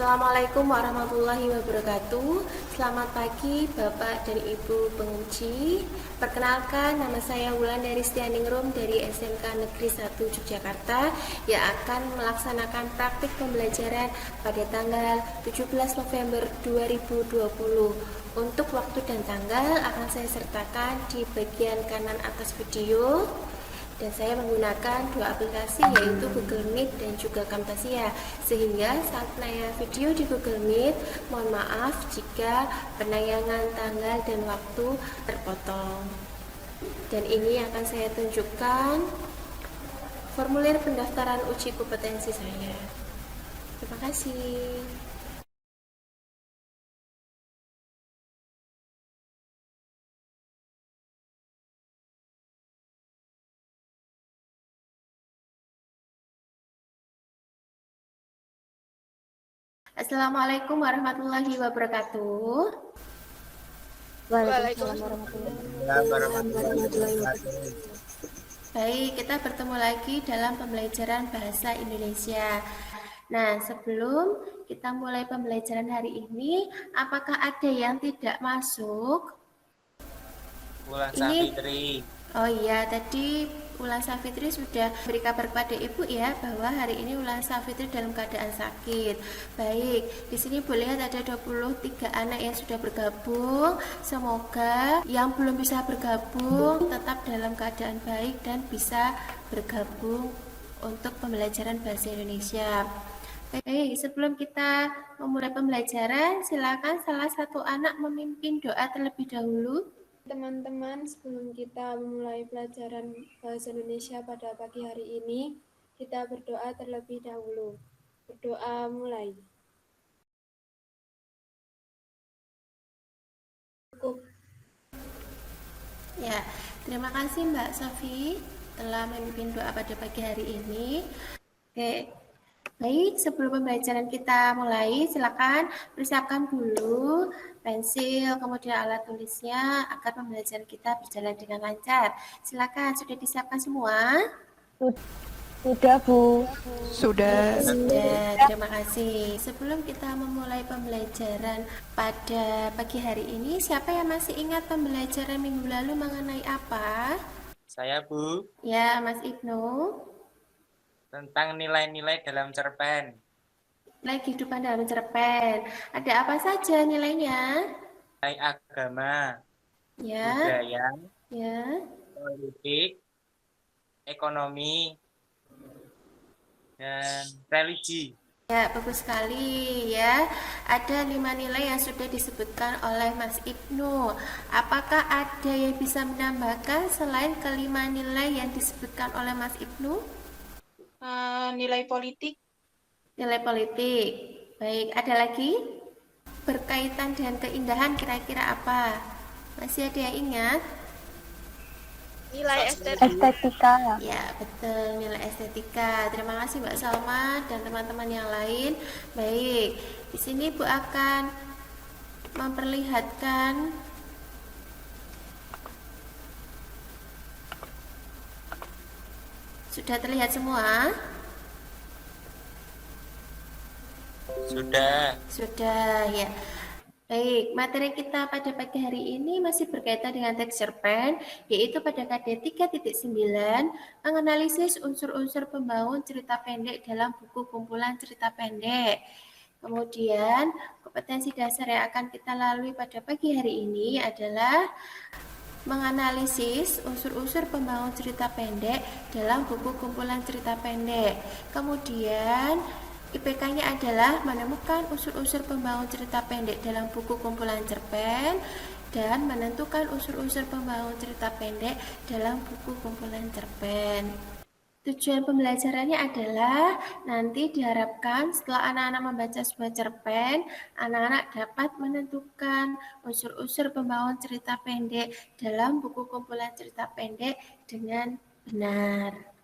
Assalamualaikum warahmatullahi wabarakatuh. Selamat pagi Bapak dan Ibu penguji. Perkenalkan, nama saya Wulan dari Stianingrum dari SMK Negeri 1 Yogyakarta yang akan melaksanakan praktik pembelajaran pada tanggal 17 November 2020. Untuk waktu dan tanggal akan saya sertakan di bagian kanan atas video. Dan saya menggunakan dua aplikasi yaitu Google Meet dan juga Camtasia, sehingga saat penayangan video di Google Meet mohon maaf jika penayangan tanggal dan waktu terpotong. Dan ini akan saya tunjukkan formulir pendaftaran uji kompetensi saya. Terima kasih. Assalamualaikum warahmatullahi wabarakatuh. Waalaikumsalam warahmatullahi wabarakatuh. Baik, kita bertemu lagi dalam pembelajaran bahasa Indonesia. Nah, sebelum kita mulai pembelajaran hari ini, apakah ada yang tidak masuk? Wulan Safitri. Oh iya, tadi Wulan Safitri sudah beri kabar kepada Ibu ya bahwa hari ini Wulan Safitri dalam keadaan sakit. Baik, di sini boleh lihat ada 23 anak yang sudah bergabung. Semoga yang belum bisa bergabung tetap dalam keadaan baik dan bisa bergabung untuk pembelajaran bahasa Indonesia. Baik, sebelum kita memulai pembelajaran, silakan salah satu anak memimpin doa terlebih dahulu. Teman-teman, sebelum kita memulai pelajaran bahasa Indonesia pada pagi hari ini, kita berdoa terlebih dahulu. Berdoa mulai. Cukup. Ya, terima kasih Mbak Sofi telah memimpin doa pada pagi hari ini. Oke, baik, sebelum pembelajaran kita mulai, silakan persiapkan dulu pensil, kemudian alat tulisnya agar pembelajaran kita berjalan dengan lancar. Silakan, sudah disiapkan semua? Sudah, Bu. Sudah, terima kasih. Sebelum kita memulai pembelajaran pada pagi hari ini, siapa yang masih ingat pembelajaran minggu lalu mengenai apa? Saya, Bu. Ya, Mas Ibnu. Tentang nilai-nilai dalam cerpen. Nilai kehidupan dalam cerpen. Ada apa saja nilainya? Nilai agama, Ya, budaya, ya. politik, ekonomi, dan religi. Ya, bagus sekali ya. Ada 5 nilai yang sudah disebutkan oleh Mas Ibnu. Apakah ada yang bisa menambahkan selain kelima nilai yang disebutkan oleh Mas Ibnu? Nilai politik. Nilai politik. Baik, ada lagi? Berkaitan dengan keindahan kira-kira apa? Masih ada yang ingat? Nilai Estetika. Ya, betul, nilai estetika. Terima kasih Mbak Salma dan teman-teman yang lain. Baik, di sini Bu akan memperlihatkan sudah terlihat semua? Sudah ya. Baik, materi kita pada pagi hari ini masih berkaitan dengan teks cerpen, yaitu pada KD 3.9, menganalisis unsur-unsur pembangun cerita pendek dalam buku kumpulan cerita pendek. Kemudian, kompetensi dasar yang akan kita lalui pada pagi hari ini adalah menganalisis unsur-unsur pembangun cerita pendek dalam buku kumpulan cerita pendek. Kemudian, IPK-nya adalah menemukan unsur-unsur pembangun cerita pendek dalam buku kumpulan cerpen dan menentukan unsur-unsur pembangun cerita pendek dalam buku kumpulan cerpen. Tujuan pembelajarannya adalah nanti diharapkan setelah anak-anak membaca sebuah cerpen, anak-anak dapat menentukan unsur-unsur pembangun cerita pendek dalam buku kumpulan cerita pendek dengan benar.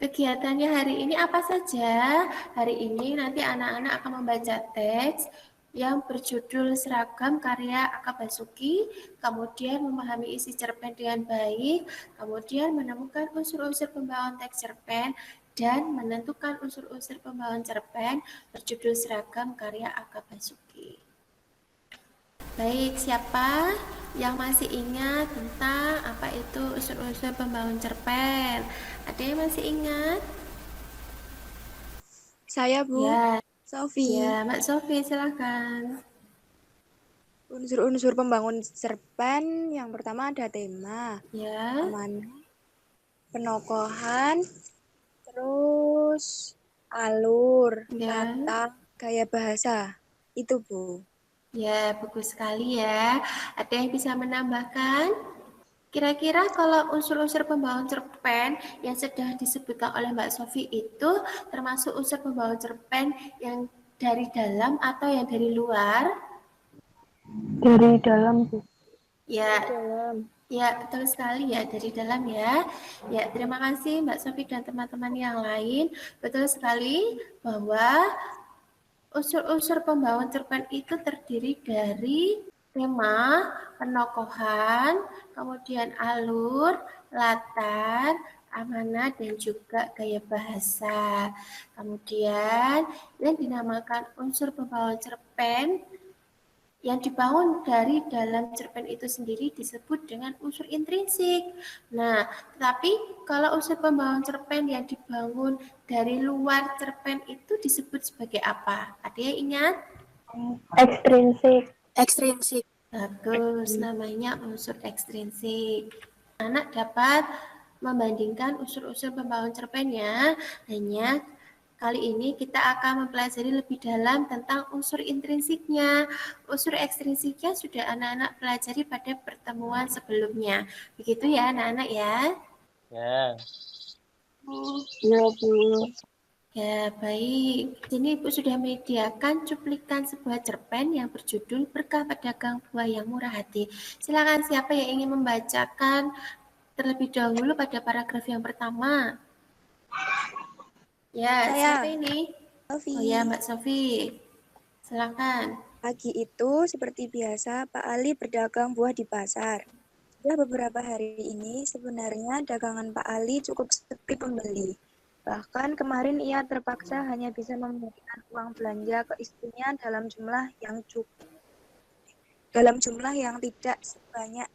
Kegiatannya hari ini apa saja? Hari ini nanti anak-anak akan membaca teks yang berjudul Seragam karya Aka Basuki, kemudian memahami isi cerpen dengan baik, kemudian menemukan unsur-unsur pembangun teks cerpen, dan menentukan unsur-unsur pembawaan cerpen berjudul Seragam karya Aka Basuki. Baik, siapa yang masih ingat tentang apa itu unsur-unsur pembawaan cerpen? Ada yang masih ingat? Saya, Bu. Ya, Sofi. ya, Mbak Sofi, silakan. Unsur-unsur pembangun cerpen yang pertama ada tema, Ya, amanah, penokohan, terus alur, ya, kata, gaya bahasa. Itu, Bu. ya, bagus sekali ya. Ada yang bisa menambahkan? Kira-kira kalau unsur-unsur pembawaan cerpen yang sudah disebutkan oleh Mbak Sofi itu termasuk unsur pembawaan cerpen yang dari dalam atau yang dari luar? Dari dalam, Bu. Ya, Dalam. ya, betul sekali ya, dari dalam ya. Ya, terima kasih Mbak Sofi dan teman-teman yang lain. Betul sekali bahwa unsur-unsur pembawaan cerpen itu terdiri dari tema, penokohan, kemudian alur, latar, amanah, dan juga gaya bahasa. Kemudian yang dinamakan unsur pembawaan cerpen yang dibangun dari dalam cerpen itu sendiri disebut dengan unsur intrinsik. Nah, tetapi kalau unsur pembawaan cerpen yang dibangun dari luar cerpen itu disebut sebagai apa? Ada yang ingat? Ekstrinsik. Ekstrinsik. Bagus, namanya unsur ekstrinsik. Anak dapat membandingkan unsur-unsur pembawaan cerpennya, hanya kali ini kita akan mempelajari lebih dalam tentang unsur intrinsiknya. Unsur ekstrinsiknya sudah anak-anak pelajari pada pertemuan sebelumnya. Begitu ya anak-anak ya. Ya. Iya, Bu. Ya, baik. Sini Ibu sudah menyediakan cuplikan sebuah cerpen yang berjudul Berkah Pedagang Buah yang Murah Hati. Silakan siapa yang ingin membacakan terlebih dahulu pada paragraf yang pertama. Ya, Saya. siapa ini? Sofi. Oh ya, Mbak Sofi. Silakan. Pagi itu, seperti biasa, Pak Ali berdagang buah di pasar. Sudah beberapa hari ini, sebenarnya dagangan Pak Ali cukup sepi pembeli. Bahkan kemarin ia terpaksa hanya bisa memberikan uang belanja ke istrinya dalam jumlah yang tidak sebanyak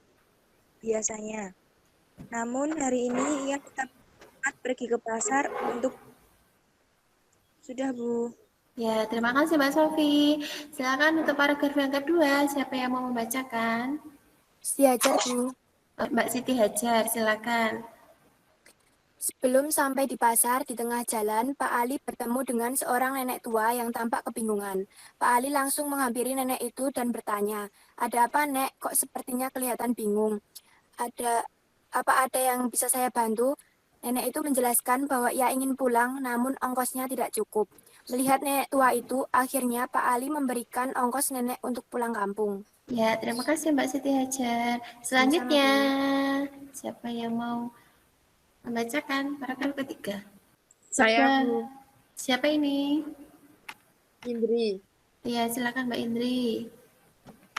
biasanya. Namun hari ini ia tetap pergi ke pasar untuk sudah, Bu. Ya, terima kasih Mbak Sofi. Silakan untuk paragraf yang kedua, siapa yang mau membacakan? Siti Hajar, Bu. Mbak Siti Hajar, silakan. Sebelum sampai di pasar, di tengah jalan, Pak Ali bertemu dengan seorang nenek tua yang tampak kebingungan. Pak Ali langsung menghampiri nenek itu dan bertanya, "Ada apa, Nek? Kok sepertinya kelihatan bingung? Ada yang bisa saya bantu?" Nenek itu menjelaskan bahwa ia ingin pulang, namun ongkosnya tidak cukup. Melihat nenek tua itu, akhirnya Pak Ali memberikan ongkos nenek untuk pulang kampung. Ya, terima kasih Mbak Siti Hajar. Selanjutnya, siapa yang mau membacakan paragraf ketiga? Saya, Coba. Bu Siapa ini? Indri. Ya, silakan Mbak Indri.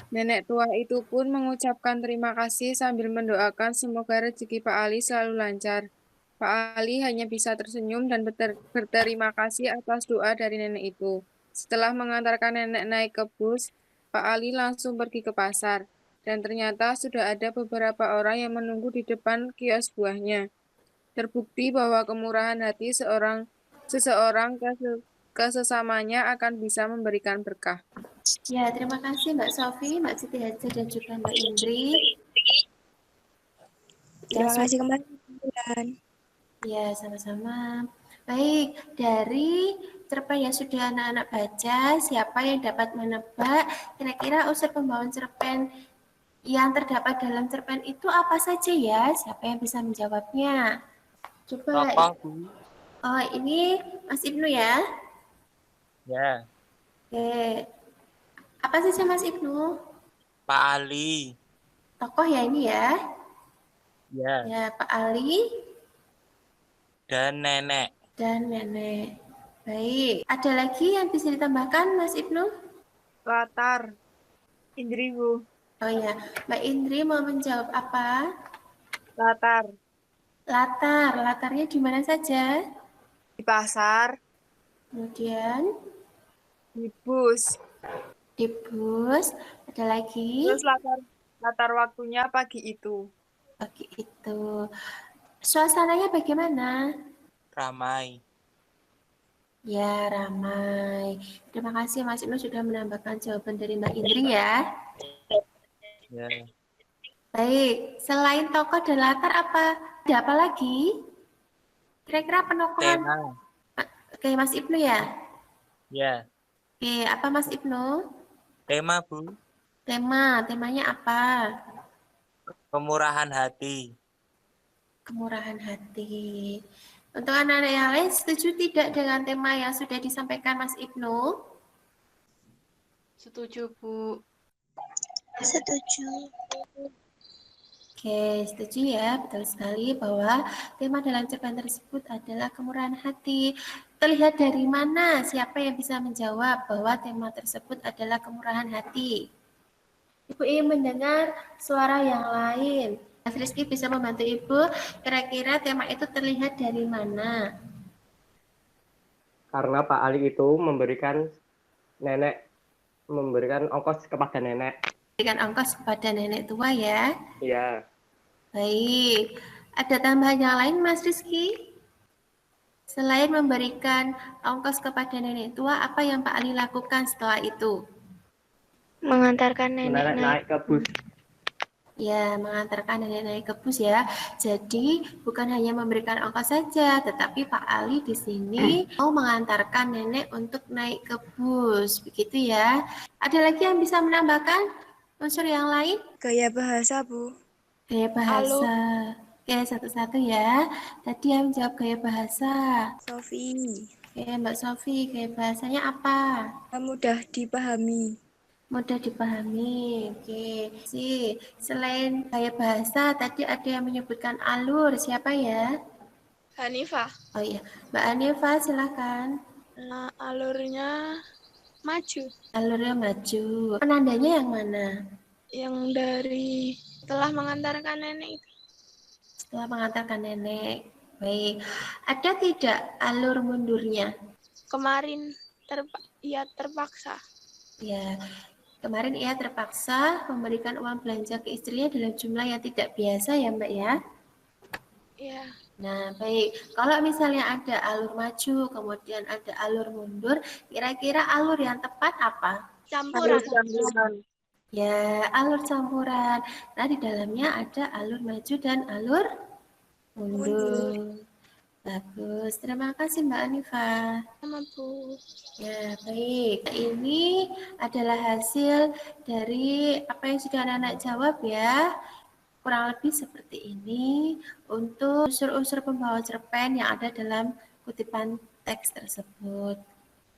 Nenek tua itu pun mengucapkan terima kasih sambil mendoakan semoga rezeki Pak Ali selalu lancar. Pak Ali hanya bisa tersenyum dan berterima kasih atas doa dari nenek itu. Setelah mengantarkan nenek naik ke bus, Pak Ali langsung pergi ke pasar. Dan ternyata sudah ada beberapa orang yang menunggu di depan kios buahnya. Terbukti bahwa kemurahan hati seseorang ke sesamanya akan bisa memberikan berkah. Ya, terima kasih Mbak Sofi, Mbak Siti Hajar, dan juga Mbak Indri. Terima kasih kembali, Bulan. Ya, sama-sama. Baik, dari cerpen yang sudah anak-anak baca, siapa yang dapat menebak kira-kira unsur pembawaan cerpen yang terdapat dalam cerpen itu apa saja ya? Siapa yang bisa menjawabnya? Coba. Tokoh, Bu. Oh, ini Mas Ibnu ya? Ya. Oke. Apa saja Mas Ibnu? Pak Ali. Tokoh ya ini ya? Ya. Ya, Pak Ali Dan nenek. dan nenek. Baik, ada lagi yang bisa ditambahkan Mas Ibnu? Latar. Indri, Bu. Oh ya, Mbak Indri mau menjawab apa? Latar. Latar, latarnya di mana saja? Di pasar, kemudian di bus. di bus, ada lagi Terus latar waktunya pagi itu. pagi itu. Suasananya bagaimana? Ramai. Ya, ramai. Terima kasih Mas Ibnu sudah menambahkan jawaban dari Mbak Indri ya. Ya. Baik, selain tokoh dan latar ada apa lagi? Kira-kira penokohan. Tema. Oke, Mas Ibnu ya. Ya. Oke, apa Mas Ibnu? Tema, Bu. Temanya apa? Kemurahan hati. Kemurahan hati. Untuk anak-anak yang lain setuju tidak dengan tema yang sudah disampaikan Mas Ibnu? Setuju, Bu. Setuju. Oke, setuju ya, betul sekali bahwa tema dalam cerpen tersebut adalah kemurahan hati. Terlihat dari mana? Siapa yang bisa menjawab bahwa tema tersebut adalah kemurahan hati? Ibu ingin mendengar suara yang lain. Mas Rizky bisa membantu Ibu, kira-kira tema itu terlihat dari mana? Karena Pak Ali itu memberikan ongkos kepada nenek. Berikan ongkos kepada nenek tua ya. Iya. Baik, ada tambahan yang lain Mas Rizky? Selain memberikan ongkos kepada nenek tua, apa yang Pak Ali lakukan setelah itu? Mengantarkan nenek Naik ke bus. Ya, mengantarkan nenek naik ke bus ya. Jadi, bukan hanya memberikan ongkos saja, tetapi Pak Ali di sini mau mengantarkan nenek untuk naik ke bus. Begitu ya. Ada lagi yang bisa menambahkan unsur yang lain? Gaya bahasa, Bu. Gaya bahasa. Oke, satu-satu ya. Tadi yang menjawab gaya bahasa. Sofi. Oke, Mbak Sofi, gaya bahasanya apa? Mudah dipahami. Mudah dipahami. Oke. Selain gaya bahasa, tadi ada yang menyebutkan alur. Siapa ya? Hanifah. Oh iya, Mbak Hanifah silakan. Nah, alurnya maju. Alurnya maju. Penandanya yang mana? Yang dari telah mengantarkan nenek itu. Setelah mengantarkan nenek. Baik. Ada tidak alur mundurnya? Kemarin ia terpaksa. Ya. Kemarin ia terpaksa memberikan uang belanja ke istrinya dalam jumlah yang tidak biasa ya Mbak ya? Iya. Nah baik, kalau misalnya ada alur maju, kemudian ada alur mundur, kira-kira alur yang tepat apa? Campuran. Ya, alur campuran. Nah di dalamnya ada alur maju dan alur mundur. Bagus, terima kasih Mbak Anifah. Sama Bu. Ya, baik. Ini adalah hasil dari apa yang sudah anak-anak jawab ya. Kurang lebih seperti ini untuk unsur-unsur pembawa cerpen yang ada dalam kutipan teks tersebut.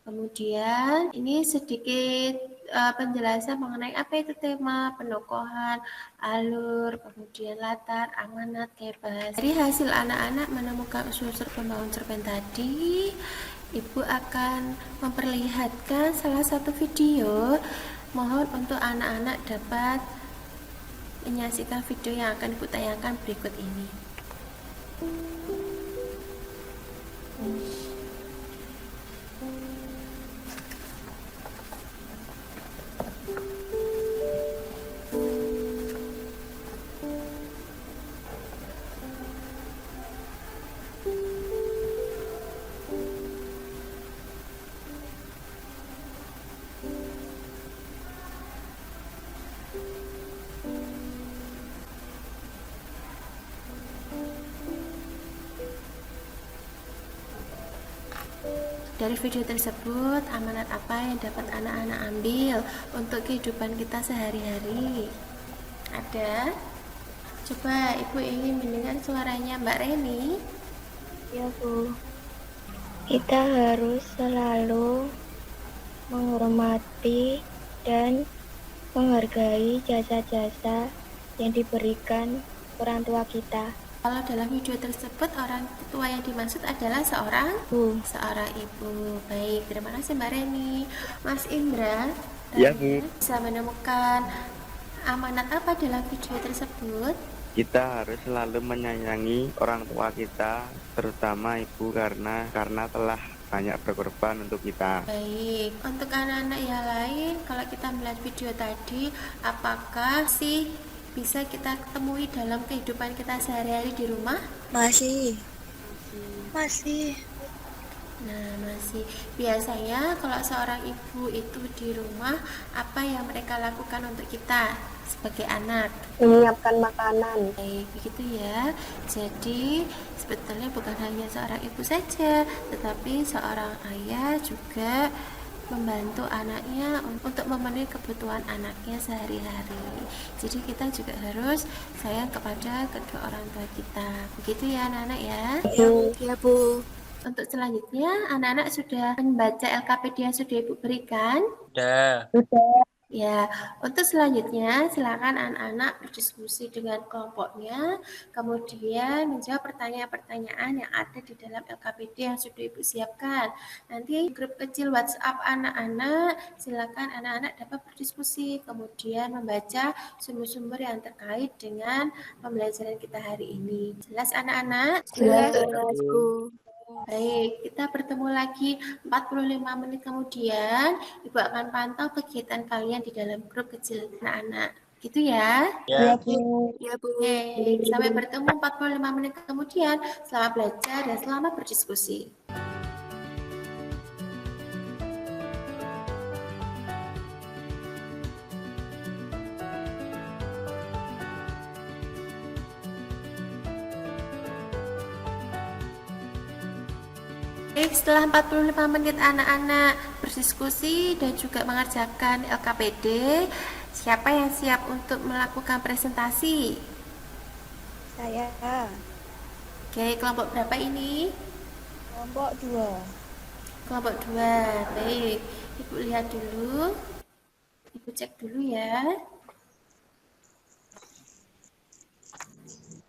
Kemudian ini sedikit penjelasan mengenai apa itu tema, penokohan, alur, kemudian latar, amanat, gaya bahasa. Dari hasil anak-anak menemukan unsur-unsur pembangun cerpen tadi, Ibu akan memperlihatkan salah satu video. Mohon untuk anak-anak dapat menyaksikan video yang akan Ibu tayangkan berikut ini. Dari video tersebut, amanat apa yang dapat anak-anak ambil untuk kehidupan kita sehari-hari? Ada? Coba Ibu ingin mendengar suaranya Mbak Reni. Ya, Bu. Kita harus selalu menghormati dan menghargai jasa-jasa yang diberikan orang tua kita. Kalau dalam video tersebut orang tua yang dimaksud adalah seorang ibu. Baik, terima kasih Mbak Reni. Mas Indra, Ya, Bu. bisa menemukan amanat apa dalam video tersebut? Kita harus selalu menyayangi orang tua kita, terutama ibu karena telah banyak berkorban untuk kita. Baik, untuk anak-anak yang lain, kalau kita melihat video tadi, apakah sih bisa kita temui dalam kehidupan kita sehari-hari di rumah? Masih. Nah, masih. Biasanya kalau seorang ibu itu di rumah, apa yang mereka lakukan untuk kita sebagai anak? Menyiapkan makanan. Baik, begitu ya. Jadi, sebetulnya bukan hanya seorang ibu saja, tetapi seorang ayah juga membantu anaknya untuk memenuhi kebutuhan anaknya sehari-hari. Jadi kita juga harus sayang kepada kedua orang tua kita. Begitu ya anak-anak ya. Ya, Bu. Untuk selanjutnya, anak-anak sudah membaca LKPD yang sudah Ibu berikan? Udah. Ya, untuk selanjutnya silakan anak-anak berdiskusi dengan kelompoknya, kemudian menjawab pertanyaan-pertanyaan yang ada di dalam LKPD yang sudah Ibu siapkan. Nanti grup kecil WhatsApp anak-anak, silakan anak-anak dapat berdiskusi, kemudian membaca sumber-sumber yang terkait dengan pembelajaran kita hari ini. Jelas anak-anak? Jelas. Bu. Baik, kita bertemu lagi 45 menit kemudian. Ibu akan pantau kegiatan kalian di dalam grup kecil anak-anak. Gitu ya. Ya. Ya, Bu. Oke, sampai bertemu 45 menit kemudian. Selamat belajar dan selamat berdiskusi. Baik, setelah 45 menit anak-anak berdiskusi dan juga mengerjakan LKPD, siapa yang siap untuk melakukan presentasi? Saya. Oke, kelompok berapa ini? Kelompok 2. Kelompok 2. Baik, Ibu lihat dulu. Ibu cek dulu ya.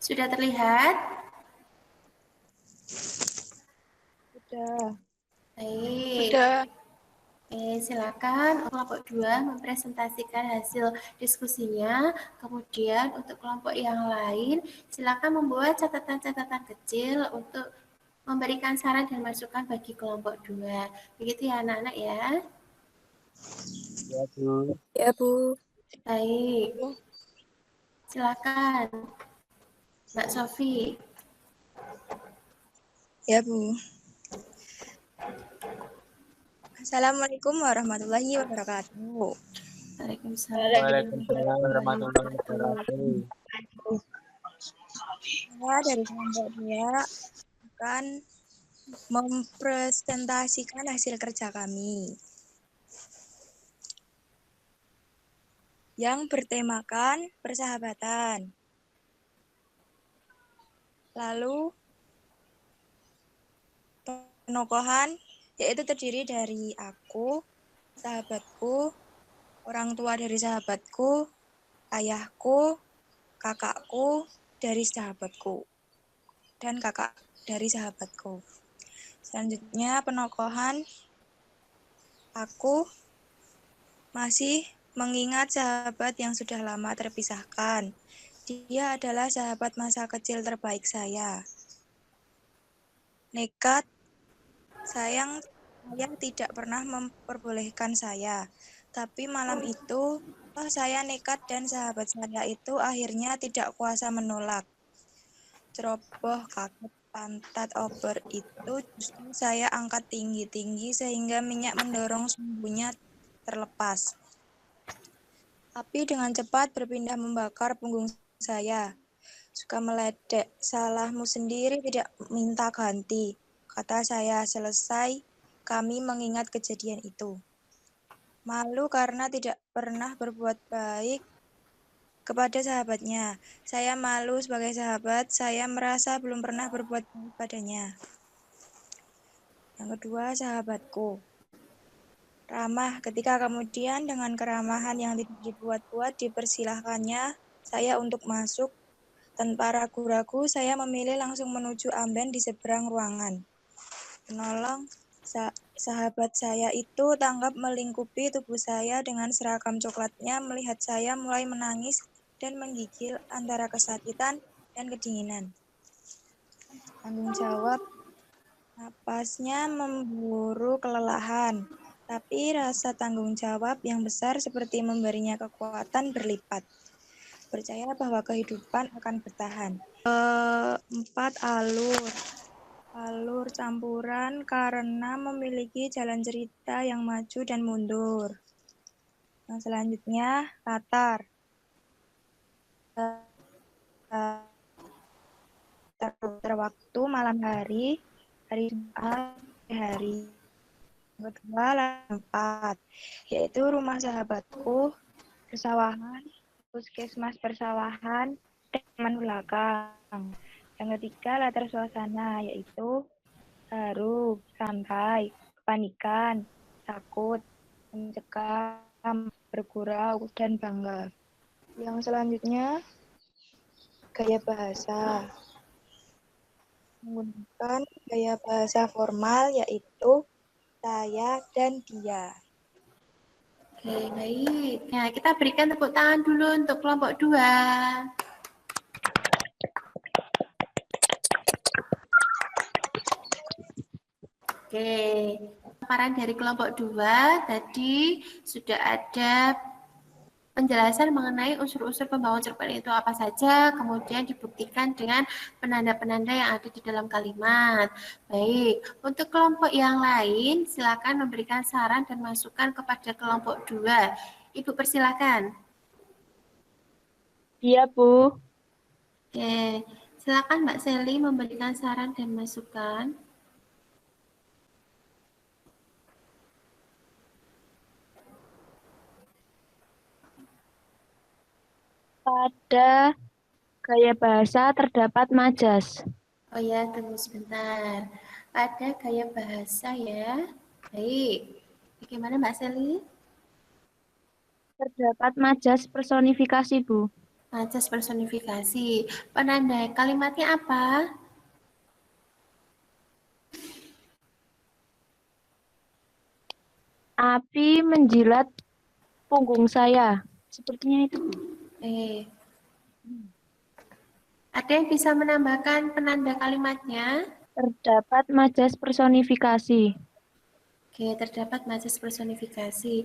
Sudah terlihat? Sudah. Baik. Sudah. Silakan kelompok 2 mempresentasikan hasil diskusinya. Kemudian untuk kelompok yang lain, silakan membuat catatan-catatan kecil untuk memberikan saran dan masukan bagi kelompok 2. Begitu ya anak-anak ya. Ya, Bu. Ya, Bu. Baik. Silakan Mbak Sofi. Ya, Bu. Assalamualaikum warahmatullahi wabarakatuh. Waalaikumsalam. Waalaikumsalam warahmatullahi wabarakatuh. Saya dari kelompok 2 akan mempresentasikan hasil kerja kami yang bertemakan persahabatan. Lalu penokohan yaitu terdiri dari aku, sahabatku, orang tua dari sahabatku, ayahku, kakakku dari sahabatku, dan kakak dari sahabatku. Selanjutnya penokohan, aku masih mengingat sahabat yang sudah lama terpisahkan. Dia adalah sahabat masa kecil terbaik saya. Nekat, sayang tidak pernah memperbolehkan saya. Tapi malam itu, saya nekat dan sahabat saya itu akhirnya tidak kuasa menolak. Ceroboh, kaget, pantat oper itu justru saya angkat tinggi-tinggi sehingga minyak mendorong sumbunya terlepas. Api dengan cepat berpindah membakar punggung saya. Suka meledek, salahmu sendiri tidak minta ganti, kata saya selesai kami mengingat kejadian itu. Malu karena tidak pernah berbuat baik kepada sahabatnya. Saya malu sebagai sahabat, saya merasa belum pernah berbuat baik padanya. Yang kedua, sahabatku. Ramah ketika kemudian dengan keramahan yang tidak dibuat-buat dipersilahkannya saya untuk masuk. Tanpa ragu-ragu, saya memilih langsung menuju amben di seberang ruangan. Penolong, sahabat saya itu tanggap melingkupi tubuh saya dengan seragam coklatnya melihat saya mulai menangis dan menggigil antara kesakitan dan kedinginan. Tanggung jawab, napasnya memburu kelelahan, tapi rasa tanggung jawab yang besar seperti memberinya kekuatan berlipat. Percaya bahwa kehidupan akan bertahan. 4. Alur campuran karena memiliki jalan cerita yang maju dan mundur. Yang selanjutnya, latar. Waktu malam hari, hari Jumat, hari. Yang kedua, latar 4, yaitu rumah sahabatku, persawahan, puskesmas persawahan, dan taman belakang. Yang ketiga, latar suasana, yaitu haru, santai, kepanikan, takut, mencekam, bergurau, dan bangga. Yang selanjutnya, gaya bahasa. Menggunakan gaya bahasa formal, yaitu saya dan dia. Oke, baik. Nah, kita berikan tepuk tangan dulu untuk kelompok 2. Oke, paparan dari kelompok 2 tadi sudah ada penjelasan mengenai unsur-unsur pembangun cerpen itu apa saja, kemudian dibuktikan dengan penanda-penanda yang ada di dalam kalimat. Baik, untuk kelompok yang lain, silakan memberikan saran dan masukan kepada kelompok 2. Ibu persilakan. Iya, Bu. Oke, silakan Mbak Seli memberikan saran dan masukan. Pada gaya bahasa terdapat majas. Oh ya, tunggu sebentar. Pada gaya bahasa ya. Baik. Bagaimana Mbak Seli? Terdapat majas personifikasi, Bu. Majas personifikasi. Penanda kalimatnya apa? Api menjilat punggung saya. Sepertinya itu, Bu. Ada yang bisa menambahkan penanda kalimatnya? Terdapat majas personifikasi. Oke, terdapat majas personifikasi.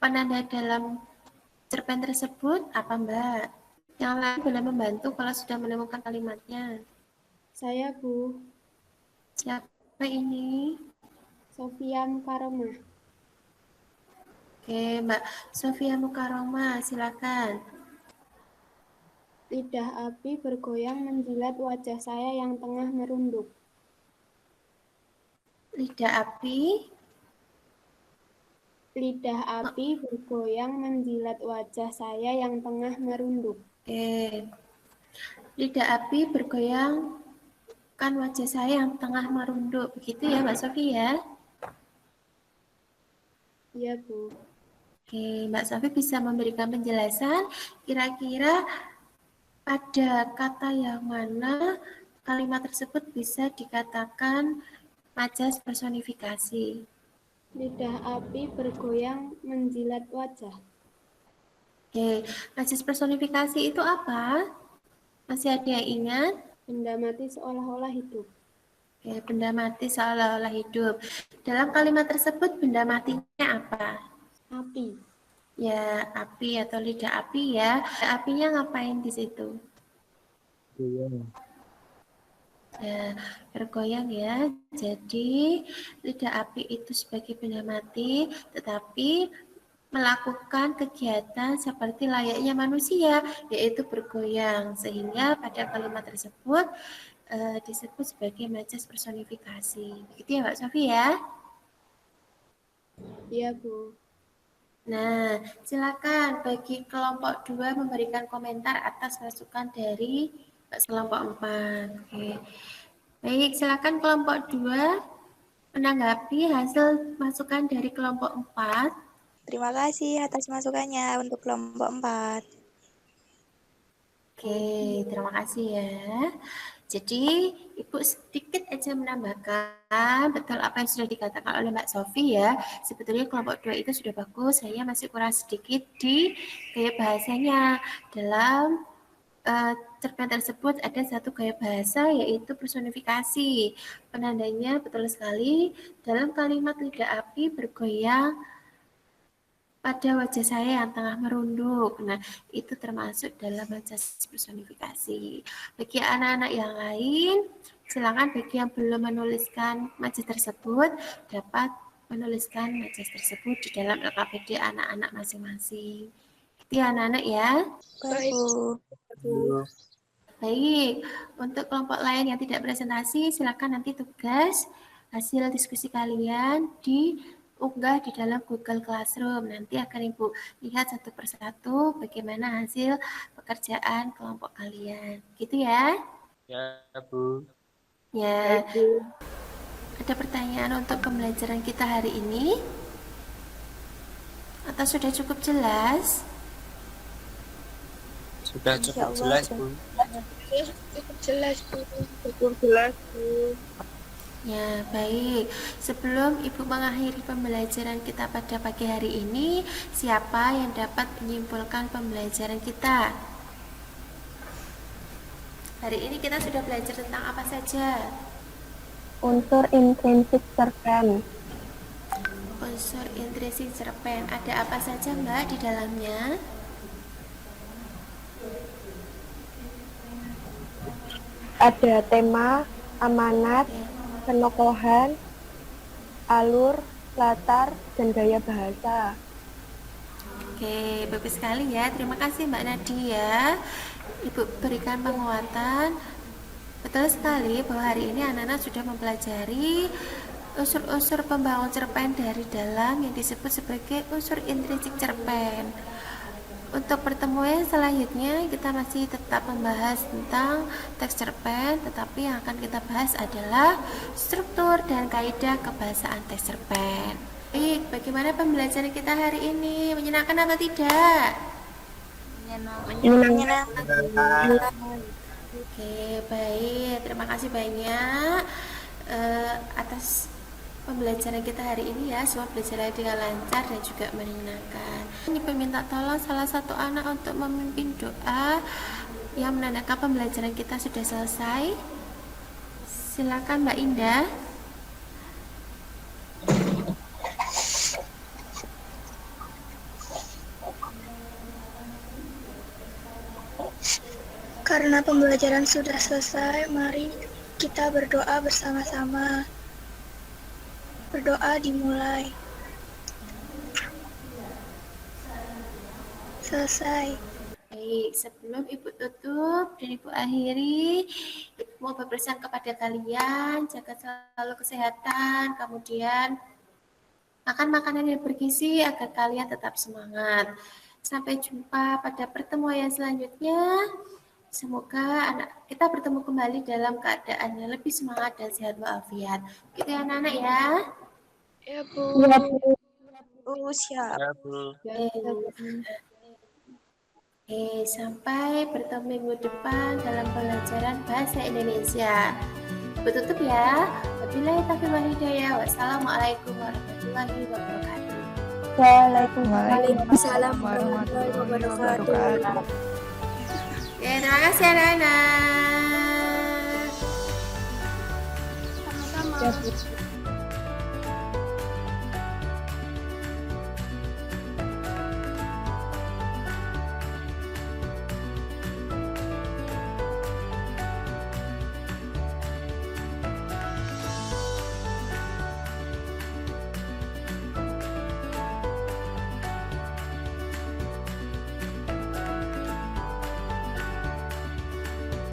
Penanda dalam cerpen tersebut apa, Mbak? Yang lain boleh membantu kalau sudah menemukan kalimatnya. Saya, Bu. Siapa ini? Sofia Mukaroma. Oke, Mbak Sofia Mukaroma, silakan. Lidah api bergoyang menjilat wajah saya yang tengah merunduk. Lidah api. Lidah api bergoyang menjilat wajah saya yang tengah merunduk. Oke. Lidah api bergoyang kan wajah saya yang tengah merunduk. Begitu ya, Mbak Sofia? Iya, Bu. Oke, Mbak Sofi bisa memberikan penjelasan kira-kira pada kata yang mana kalimat tersebut bisa dikatakan majas personifikasi. Lidah api bergoyang menjilat wajah. Oke, majas personifikasi itu apa? Masih ada yang ingat? Benda mati seolah-olah hidup. Oke, benda mati seolah-olah hidup. Dalam kalimat tersebut benda matinya apa? Api. Ya, api atau lidah api ya. Apinya ngapain di situ? Ya, bergoyang ya. Jadi, lidah api itu sebagai benda mati, tetapi melakukan kegiatan seperti layaknya manusia, yaitu bergoyang. Sehingga pada kalimat tersebut disebut sebagai majas personifikasi. Begitu ya, Mbak Sofi ya? Iya, Bu. Nah, silakan bagi kelompok 2 memberikan komentar atas masukan dari kelompok 4. Oke. Baik, silakan kelompok 2 menanggapi hasil masukan dari kelompok 4. Terima kasih atas masukannya untuk kelompok 4. Oke, terima kasih ya. Jadi, Ibu sedikit aja menambahkan, betul apa yang sudah dikatakan oleh Mbak Sofi ya. Sebetulnya kelompok 2 itu sudah bagus, hanya masih kurang sedikit di gaya bahasanya. Dalam cerpen tersebut ada satu gaya bahasa yaitu personifikasi. Penandanya betul sekali, dalam kalimat lidah api bergoyang pada wajah saya yang tengah merunduk. Nah, itu termasuk dalam majas personifikasi. Bagi anak-anak yang lain, silakan bagi yang belum menuliskan majas tersebut, dapat menuliskan majas tersebut di dalam LKPD anak-anak masing-masing. Itu ya anak-anak ya. Baik, Bu. Baik, untuk kelompok lain yang tidak presentasi, silakan nanti tugas hasil diskusi kalian diunggah di dalam Google Classroom. Nanti akan Ibu lihat satu persatu bagaimana hasil pekerjaan kelompok kalian. Gitu ya? Ya, Bu. Ya. Ada pertanyaan untuk pembelajaran kita hari ini? Atau sudah cukup jelas? Sudah cukup jelas, Bu. Cukup jelas, Bu. Cukup jelas, Bu. Ya, baik. Sebelum Ibu mengakhiri pembelajaran kita pada pagi hari ini, siapa yang dapat menyimpulkan pembelajaran kita? Hari ini kita sudah belajar tentang apa saja? Unsur intrinsik cerpen. Unsur intrinsik cerpen. Ada apa saja, Mbak, di dalamnya? Ada tema, amanat, penokohan, alur, latar, dan gaya bahasa. Oke, bagus sekali ya. Terima kasih Mbak Nadia. Ibu berikan penguatan. Betul sekali bahwa hari ini anak-anak sudah mempelajari unsur-unsur pembangun cerpen dari dalam yang disebut sebagai unsur intrinsik cerpen. Untuk pertemuan selanjutnya kita masih tetap membahas tentang teks cerpen, tetapi yang akan kita bahas adalah struktur dan kaidah kebahasaan teks cerpen. Baik, bagaimana pembelajaran kita hari ini? Menyenangkan atau tidak? Menyenangkan. Oke, baik. Terima kasih banyak atas pembelajaran kita hari ini ya. Semua belajar dengan lancar dan juga menyenangkan. Ini minta tolong salah satu anak untuk memimpin doa yang menandakan pembelajaran kita sudah selesai. Silakan Mbak Indah. Karena pembelajaran sudah selesai, mari kita berdoa bersama-sama. Berdoa dimulai. Selesai. Baik, sebelum Ibu tutup dan Ibu akhiri, Ibu mau berpesan kepada kalian, jaga selalu kesehatan, kemudian makan makanan yang bergizi agar kalian tetap semangat. Sampai jumpa pada pertemuan yang selanjutnya. Semoga kita bertemu kembali dalam keadaan yang lebih semangat dan sehat walafiat. Gitu ya anak-anak ya. Ya, Bu. Siap. Ya, Bu. Sampai bertemu minggu depan dalam pelajaran bahasa Indonesia. Tutup ya. Wabillahi taufiq wal hidayah. Wassalamualaikum warahmatullahi wabarakatuh. Waalaikumsalam warahmatullahi wabarakatuh. Oke, terima kasih anak-anak. Sama-sama.